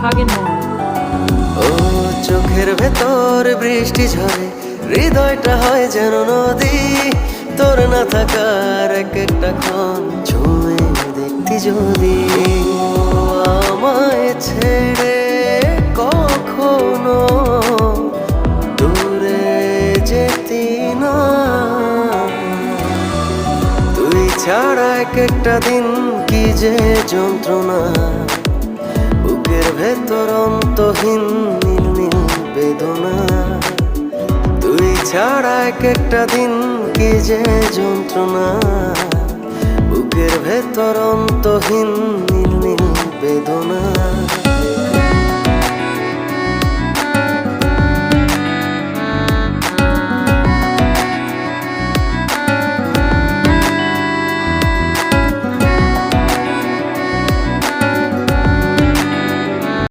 Hagenmore. ও চোখের ভেতর বৃষ্টি ঝরে, হৃদয়টা হয় যেন নদী। তোর না থাকার এক একটা ক্ষণ ছুঁয়ে দেখতি যদি। আমায় ছেড়ে কখনো দূরে যেতি না, তুই ছাড়া এক একটা দিন কি যে যন্ত্রণা। বুকের ভেতর অন্তহীন নীল নীল বেদনা, তুই ছাড়া এক একটা দিন কি যে যন্ত্রণা। বুকের ভেতর অন্তহীন নীল নীল বেদনা।